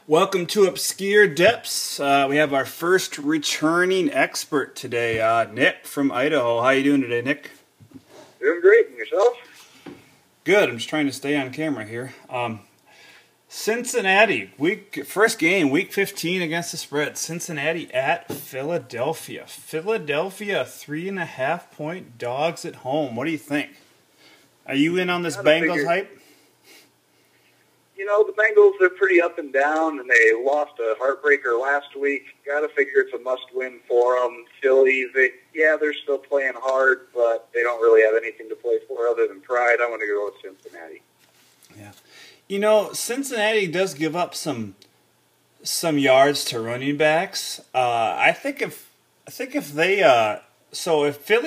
Welcome to Obscure Depths. We have our first returning expert today, Nick from Idaho. How you doing today, Nick? Doing great. And yourself? Good. I'm just trying to stay on camera here. Cincinnati, first game, week 15 against the spread. Cincinnati at Philadelphia. Philadelphia, 3.5-point dogs at home. What do you think? Are you in on this Bengals hype? You know, the Bengals, they're pretty up and down, and they lost a heartbreaker last week. Got to figure it's a must-win for them. Philly, they're still playing hard, but they don't really have anything to play for other than pride. I'm going to go with Cincinnati. Yeah. You know, Cincinnati does give up some yards to running backs. I think if Philly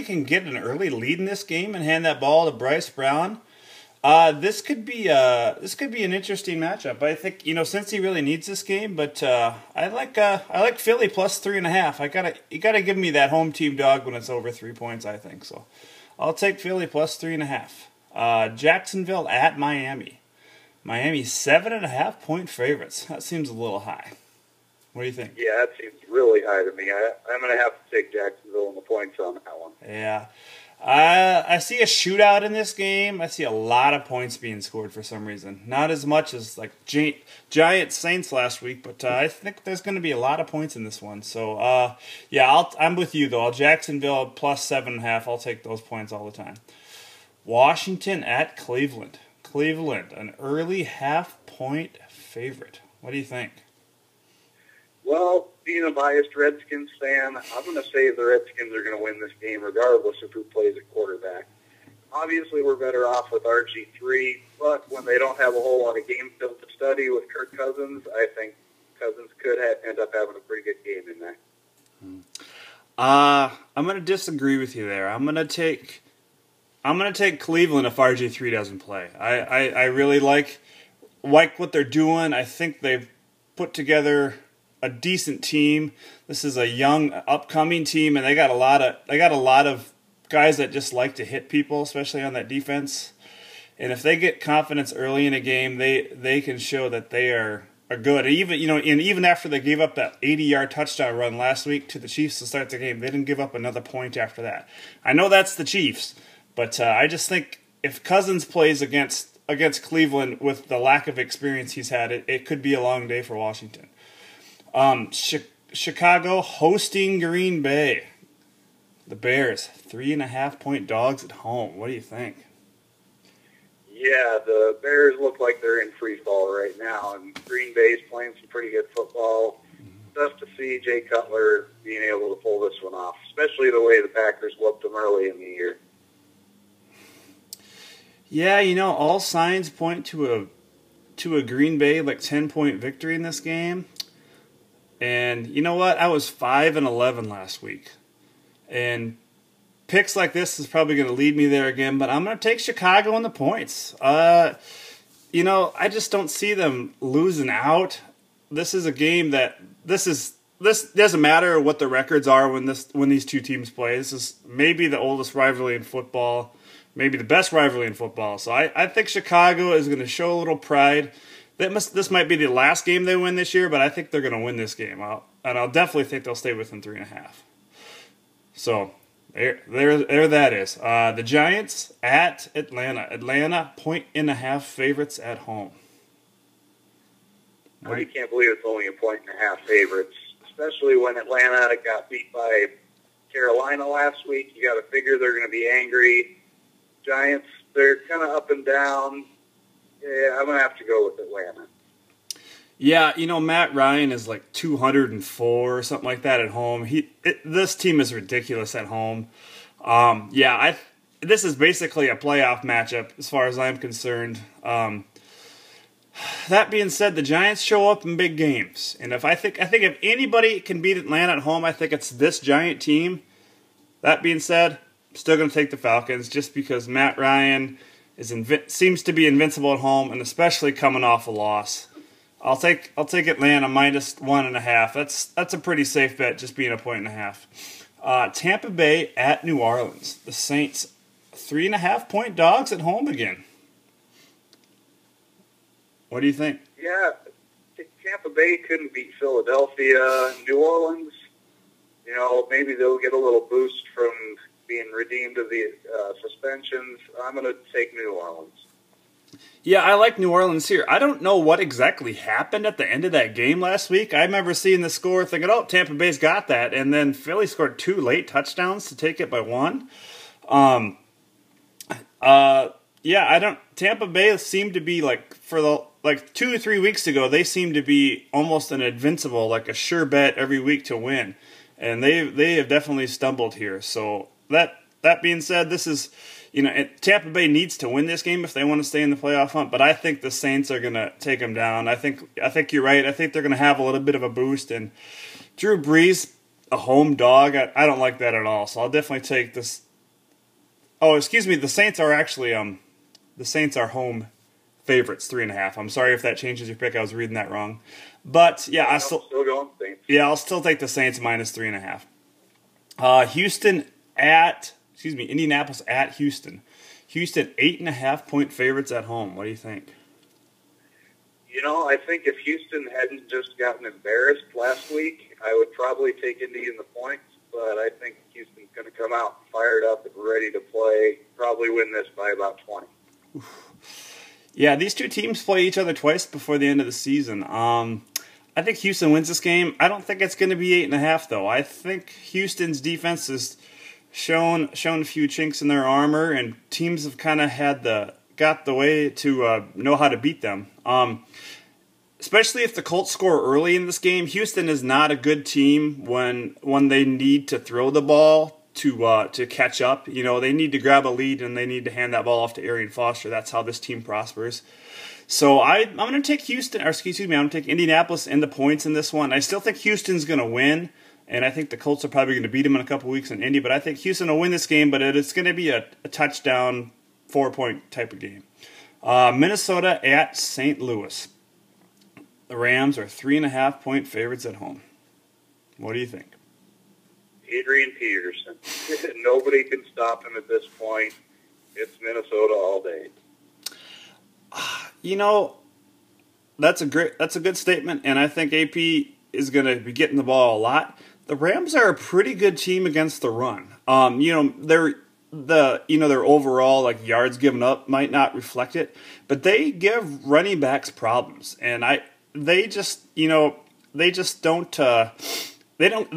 can get an early lead in this game and hand that ball to Bryce Brown, this could be an interesting matchup. I think, you know, Cincy really needs this game, but I like Philly plus 3.5. You gotta give me that home team dog when it's over 3 points, I think. So I'll take Philly plus 3.5. Jacksonville at Miami. Miami 7.5-point favorites. That seems a little high. What do you think? Yeah, that seems really high to me. I'm going to have to take Jacksonville and the points on that one. Yeah. I see a shootout in this game. I see a lot of points being scored for some reason. Not as much as like Giants Saints last week, but I think there's going to be a lot of points in this one. So, I'm with you, though. Jacksonville plus 7.5. I'll take those points all the time. Washington at Cleveland. Cleveland, an early half-point favorite. What do you think? Well, being a biased Redskins fan, I'm going to say the Redskins are going to win this game regardless of who plays at quarterback. Obviously, we're better off with RG3, but when they don't have a whole lot of game film to study with Kirk Cousins, I think Cousins could end up having a pretty good game in there. I'm going to disagree with you there. I'm going to take Cleveland if RG3 doesn't play. I really like what they're doing. I think they've put together a decent team. This is a young, upcoming team, and they got a lot of guys that just like to hit people, especially on that defense. And if they get confidence early in a game, they can show that they are good. Even after they gave up that 80-yard touchdown run last week to the Chiefs to start the game, they didn't give up another point after that. I know that's the Chiefs, but I just think if Cousins plays against Cleveland with the lack of experience he's had, it could be a long day for Washington. Chicago hosting Green Bay. The Bears, 3.5-point dogs at home. What do you think? Yeah, the Bears look like they're in free fall right now, and Green Bay's playing some pretty good football. Tough to see Jay Cutler being able to pull this one off, especially the way the Packers whooped them early in the year. Yeah, you know, all signs point to a Green Bay 10-point victory in this game. And you know what? I was 5-11 last week. And picks like this is probably going to lead me there again, but I'm going to take Chicago on the points. You know, I just don't see them losing out. This is a game that this doesn't matter what the records are when these two teams play. This is maybe the oldest rivalry in football, maybe the best rivalry in football. So I think Chicago is going to show a little pride. This might be the last game they win this year, but I think they're going to win this game. I'll definitely think they'll stay within 3.5. So there that is. The Giants at Atlanta. Atlanta 1.5 favorites at home. I can't believe it's only 1.5 favorites, especially when Atlanta got beat by Carolina last week. You got to figure they're going to be angry. Giants, they're kind of up and down. Yeah, I'm going to have to go with Atlanta. Yeah, you know, Matt Ryan is 204 or something like that at home. This team is ridiculous at home. This is basically a playoff matchup as far as I'm concerned. That being said, the Giants show up in big games. And I think if anybody can beat Atlanta at home, I think it's this Giant team. That being said, I'm still going to take the Falcons just because Matt Ryan seems to be invincible at home, and especially coming off a loss. I'll take Atlanta minus 1.5. That's a pretty safe bet, just being 1.5. Tampa Bay at New Orleans. The Saints 3.5-point dogs at home again. What do you think? Yeah, Tampa Bay couldn't beat Philadelphia, New Orleans, maybe they'll get a little boost from being redeemed of the suspensions. I'm going to take New Orleans. Yeah, I like New Orleans here. I don't know what exactly happened at the end of that game last week. I remember seeing the score thinking, oh, Tampa Bay's got that. And then Philly scored 2 late touchdowns to take it by 1. Tampa Bay seemed to be for the 2 or 3 weeks ago, they seemed to be almost an invincible, like a sure bet every week to win. And they have definitely stumbled here. So that being said, this is, Tampa Bay needs to win this game if they want to stay in the playoff hunt. But I think the Saints are going to take them down. I think you're right. I think they're going to have a little bit of a boost. And Drew Brees, a home dog, I don't like that at all. So I'll definitely take this. Oh, excuse me. The Saints are actually the Saints are home favorites, 3.5. I'm sorry if that changes your pick. I was reading that wrong. But yeah, still going Saints. Yeah, I'll still take the Saints minus 3.5. Indianapolis at Houston. Houston 8.5-point favorites at home. What do you think? I think if Houston hadn't just gotten embarrassed last week, I would probably take Indy in the points. But I think Houston's going to come out fired up and ready to play. Probably win this by about 20. Yeah, these two teams play each other twice before the end of the season. I think Houston wins this game. I don't think it's going to be 8.5 though. I think Houston's defense has shown a few chinks in their armor, and teams have kind of got the way to know how to beat them. Especially if the Colts score early in this game. Houston is not a good team when they need to throw the ball to catch up. They need to grab a lead and they need to hand that ball off to Arian Foster. That's how this team prospers. So I'm going to take I'm going to take Indianapolis in the points in this one. I still think Houston's going to win, and I think the Colts are probably going to beat them in a couple weeks in Indy, but I think Houston will win this game, but it's going to be a touchdown, 4-point type of game. Minnesota at St. Louis. The Rams are 3.5-point favorites at home. What do you think? Adrian Peterson. Nobody can stop him at this point. It's Minnesota all day. That's a good statement, and I think AP is going to be getting the ball a lot. The Rams are a pretty good team against the run. Their overall yards given up might not reflect it, but they give running backs problems, and they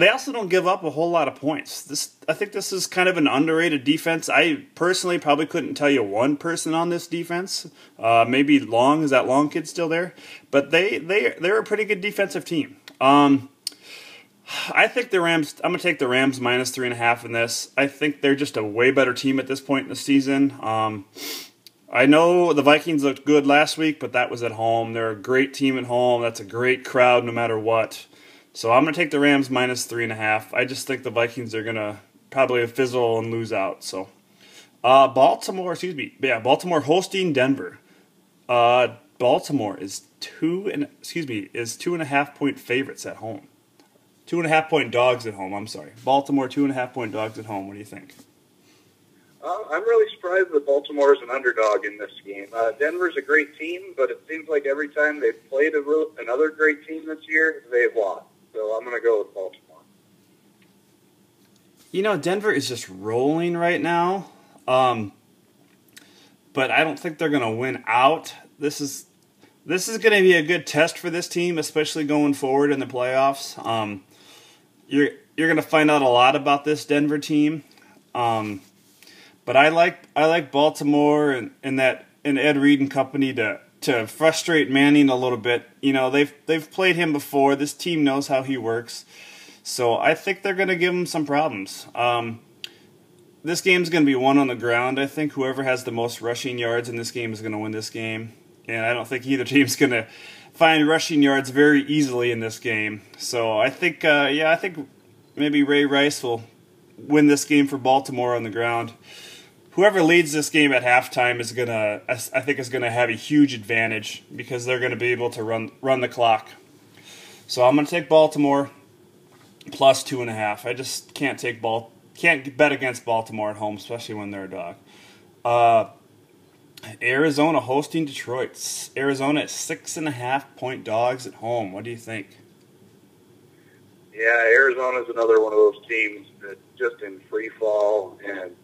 also don't give up a whole lot of points. I think this is kind of an underrated defense. I personally probably couldn't tell you one person on this defense. Maybe Long. Is that Long kid still there? But they're a pretty good defensive team. I think the Rams. I'm gonna take the Rams minus 3.5 in this. I think they're just a way better team at this point in the season. I know the Vikings looked good last week, but that was at home. They're a great team at home. That's a great crowd no matter what. So I'm going to take the Rams minus 3.5. I just think the Vikings are going to probably fizzle and lose out. So Baltimore hosting Denver. Baltimore is 2.5-point favorites at home. 2.5-point dogs at home. I'm sorry. Baltimore 2.5-point dogs at home. What do you think? I'm really surprised that Baltimore is an underdog in this game. Denver's a great team, but it seems like every time they've played another great team this year, they've lost. So I'm going to go with Baltimore. Denver is just rolling right now, but I don't think they're going to win out. This is going to be a good test for this team, especially going forward in the playoffs. You're going to find out a lot about this Denver team. But I like Baltimore and Ed Reed and company to frustrate Manning a little bit. They've played him before. This team knows how he works. So I think they're going to give him some problems. This game's going to be won on the ground. I think whoever has the most rushing yards in this game is going to win this game. And I don't think either team's going to find rushing yards very easily in this game. So I think maybe Ray Rice will win this game for Baltimore on the ground. Whoever leads this game at halftime is going to have a huge advantage because they're going to be able to run the clock. So I'm going to take Baltimore plus 2.5. I just can't bet against Baltimore at home, especially when they're a dog. Arizona hosting Detroit. Arizona is 6.5-point dogs at home. What do you think? Yeah, Arizona's another one of those teams that's just in free fall. And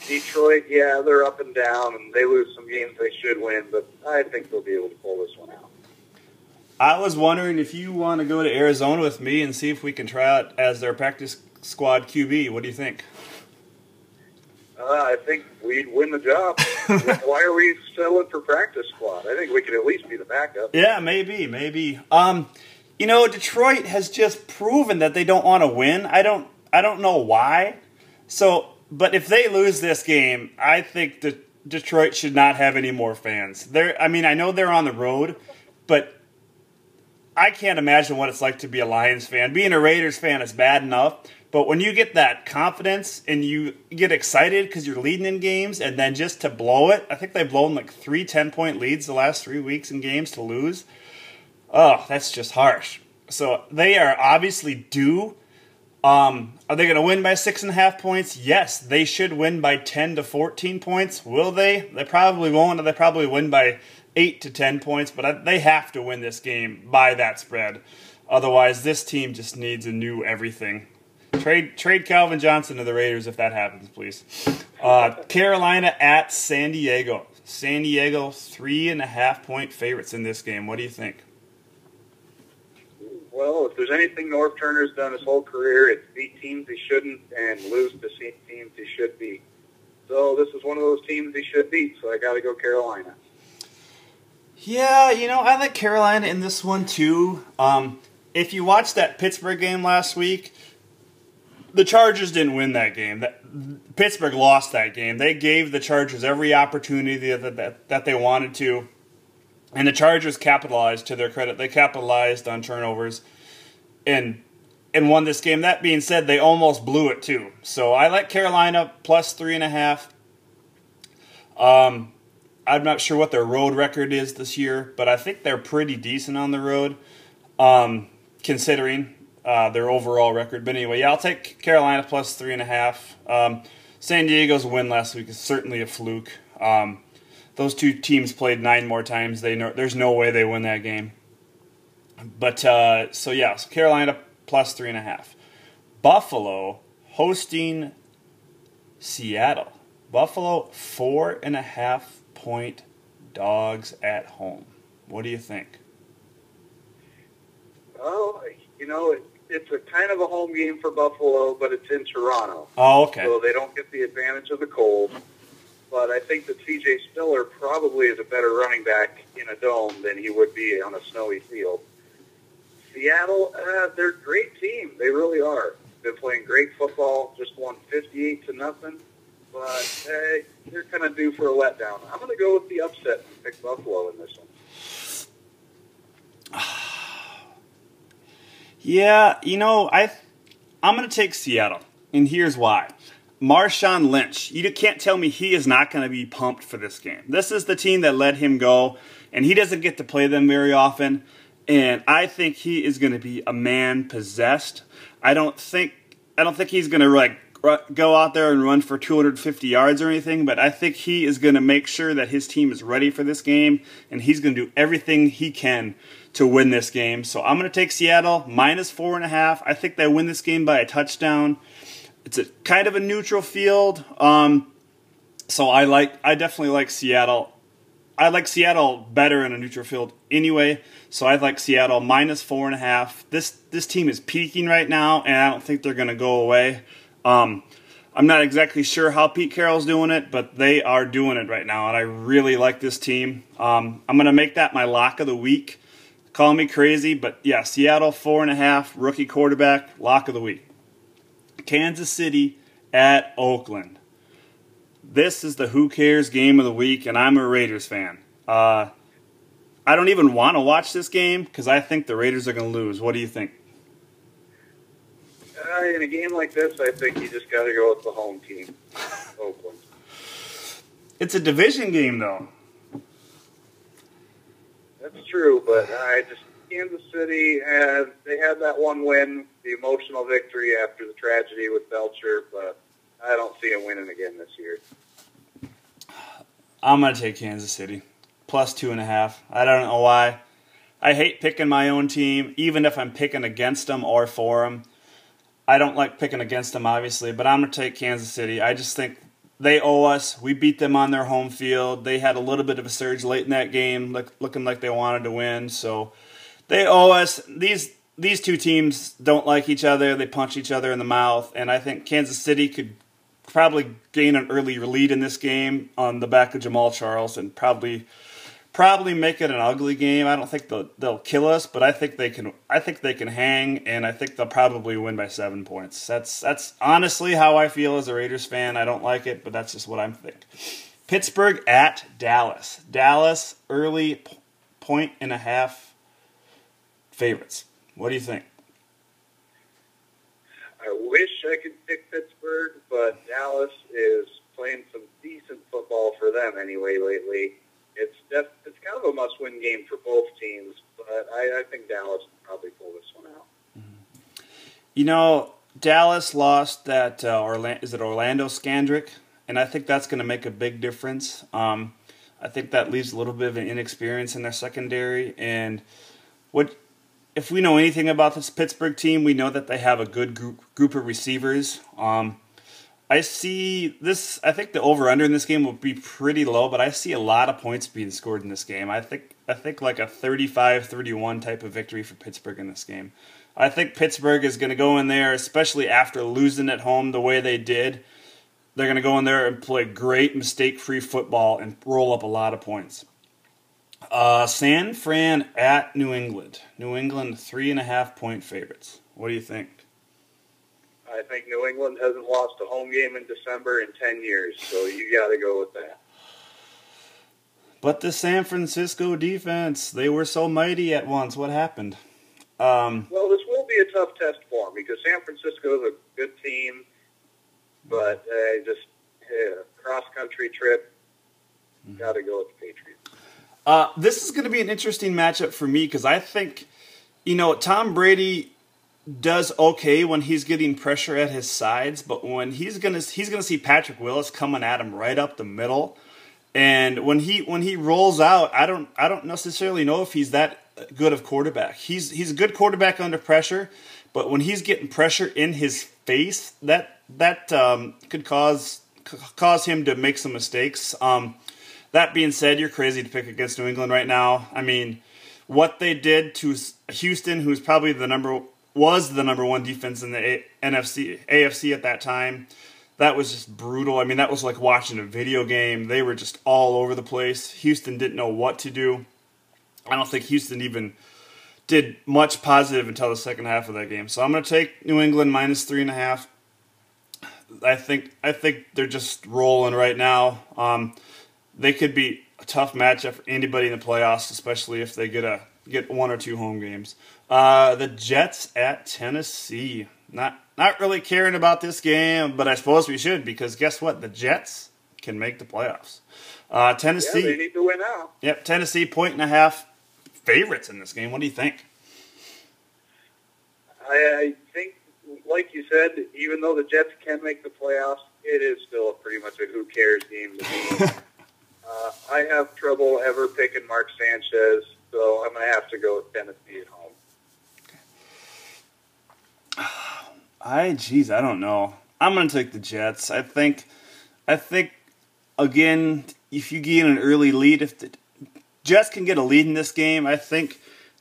Detroit, yeah, they're up and down, and they lose some games they should win, but I think they'll be able to pull this one out. I was wondering if you want to go to Arizona with me and see if we can try out as their practice squad QB. What do you think? I think we'd win the job. Why are we settling for practice squad? I think we could at least be the backup. Yeah, maybe. Detroit has just proven that they don't want to win. I don't know why. So, but if they lose this game, I think that Detroit should not have any more fans. I know they're on the road, but I can't imagine what it's like to be a Lions fan. Being a Raiders fan is bad enough, but when you get that confidence and you get excited because you're leading in games, and then just to blow it, I think they've blown like 3 10-point leads the last 3 weeks in games to lose. Oh, that's just harsh. So they are obviously due. Are they going to win by 6.5 points? Yes, they should win by 10 to 14 points. Will they? They probably won't. They probably win by 8 to 10 points, but they have to win this game by that spread. Otherwise, this team just needs a new everything. Trade Calvin Johnson to the Raiders if that happens, please. Carolina at San Diego. San Diego 3.5-point favorites in this game. What do you think? Well, if there's anything Norv Turner's done his whole career, it's beat teams he shouldn't and lose to teams he should beat. So this is one of those teams he should beat, so I got to go Carolina. Yeah, I like Carolina in this one too. If you watched that Pittsburgh game last week, the Chargers didn't win that game. Pittsburgh lost that game. They gave the Chargers every opportunity that they wanted to. And the Chargers capitalized, to their credit. They capitalized on turnovers and won this game. That being said, they almost blew it too. So I like Carolina plus 3.5. I'm not sure what their road record is this year, but I think they're pretty decent on the road, considering their overall record. But anyway, yeah, I'll take Carolina plus 3.5. San Diego's win last week is certainly a fluke. Those two teams played 9 more times. There's no way they win that game. But so Carolina plus 3.5. Buffalo hosting Seattle. Buffalo 4.5-point dogs at home. What do you think? Well, it's a kind of a home game for Buffalo, but it's in Toronto. Oh, okay. So they don't get the advantage of the cold. But I think that C.J. Spiller probably is a better running back in a dome than he would be on a snowy field. Seattle, they're a great team. They really are. Been playing great football. Just won 58-0. But they're kind of due for a letdown. I'm going to go with the upset and pick Buffalo in this one. Yeah, I'm going to take Seattle, and here's why. Marshawn Lynch, you can't tell me he is not going to be pumped for this game. This is the team that let him go, and he doesn't get to play them very often, and I think he is going to be a man possessed. I don't think he's going to go out there and run for 250 yards or anything, but I think he is going to make sure that his team is ready for this game, and he's going to do everything he can to win this game. So I'm going to take Seattle minus 4.5. I think they win this game by a touchdown. It's a kind of a neutral field, so I definitely like Seattle. I like Seattle better in a neutral field anyway, so I'd like Seattle minus 4.5. This team is peaking right now, and I don't think they're going to go away. I'm not exactly sure how Pete Carroll's doing it, but they are doing it right now, and I really like this team. I'm going to make that my lock of the week. Call me crazy, but yeah, Seattle 4.5, rookie quarterback, lock of the week. Kansas City at Oakland. This is the who cares game of the week, and I'm a Raiders fan. I don't even want to watch this game because I think the Raiders are going to lose. What do you think? In a game like this, I think you just got to go with the home team, Oakland. It's a division game, though. That's true, but Kansas City, they had that one win, the emotional victory after the tragedy with Belcher, but I don't see them winning again this year. I'm going to take Kansas City. Plus 2.5. I don't know why. I hate picking my own team, even if I'm picking against them or for them. I don't like picking against them, obviously, but I'm going to take Kansas City. I just think they owe us. We beat them on their home field. They had a little bit of a surge late in that game, looking like they wanted to win. So they owe us. These two teams don't like each other. They punch each other in the mouth, and I think Kansas City could probably gain an early lead in this game on the back of Jamal Charles and probably make it an ugly game. I don't think they'll kill us, but I think they can. I think they can hang, and I think they'll probably win by 7 points. That's honestly how I feel as a Raiders fan. I don't like it, but that's just what I'm thinking. Pittsburgh at Dallas. Dallas early 1.5 favorites. What do you think? I wish I could pick Pittsburgh, but Dallas is playing some decent football for them anyway lately. It's kind of a must-win game for both teams, but I think Dallas will probably pull this one out. You know, Dallas lost that Orlando Scandrick, and I think that's going to make a big difference. I think that leaves a little bit of an inexperience in their secondary, and if we know anything about this Pittsburgh team, we know that they have a good group of receivers. I see this. I think the over/under in this game will be pretty low, but I see a lot of points being scored in this game. I think like a 35-31 type of victory for Pittsburgh in this game. I think Pittsburgh is going to go in there, especially after losing at home the way they did. They're going to go in there and play great mistake-free football and roll up a lot of points. San Fran at New England. New England 3.5-point favorites. What do you think? I think New England hasn't lost a home game in December in 10 years, so you got to go with that. But the San Francisco defense, they were so mighty at once. What happened? Well, this will be a tough test for them because San Francisco is a good team, but cross-country trip, got to go with the Patriots. This is going to be an interesting matchup for me because I think, Tom Brady does okay when he's getting pressure at his sides, but when he's gonna see Patrick Willis coming at him right up the middle, and when he rolls out, I don't necessarily know if he's that good of quarterback. He's a good quarterback under pressure, but when he's getting pressure in his face, that could cause him to make some mistakes. That being said, you're crazy to pick against New England right now. I mean, what they did to Houston, who's probably the number one defense in the AFC at that time. That was just brutal. I mean, that was like watching a video game. They were just all over the place. Houston didn't know what to do. I don't think Houston even did much positive until the second half of that game. So I'm going to take New England minus 3.5. I think they're just rolling right now. They could be a tough matchup for anybody in the playoffs, especially if they get one or two home games. The Jets at Tennessee. Not really caring about this game, but I suppose we should because guess what? The Jets can make the playoffs. Tennessee. Yeah, they need to win out. Yep, Tennessee 1.5 favorites in this game. What do you think? I think, like you said, even though the Jets can make the playoffs, it is still pretty much a who cares game to me. I have trouble ever picking Mark Sanchez, so I'm going to have to go with Tennessee at home. I don't know. I'm going to take the Jets. I think, again, if you gain an early lead, if the Jets can get a lead in this game, I think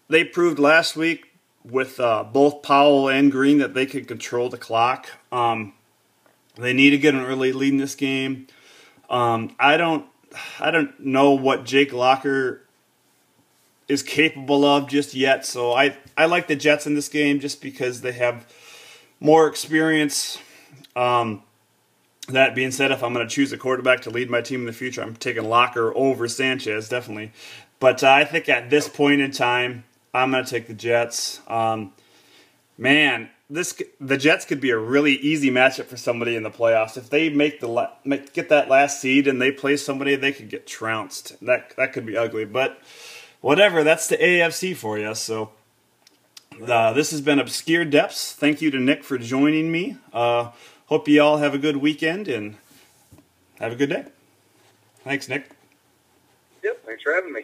they proved last week with both Powell and Green that they could control the clock. They need to get an early lead in this game. I don't know what Jake Locker is capable of just yet, so I like the Jets in this game just because they have more experience. That being said, if I'm going to choose a quarterback to lead my team in the future, I'm taking Locker over Sanchez, definitely. But I think at this point in time, I'm going to take the Jets. Man, the Jets could be a really easy matchup for somebody in the playoffs. If they get that last seed and they play somebody, they could get trounced. That could be ugly. But whatever, that's the AFC for you. So this has been Obscure Depths. Thank you to Nick for joining me. Hope you all have a good weekend and have a good day. Thanks, Nick. Yep, thanks for having me.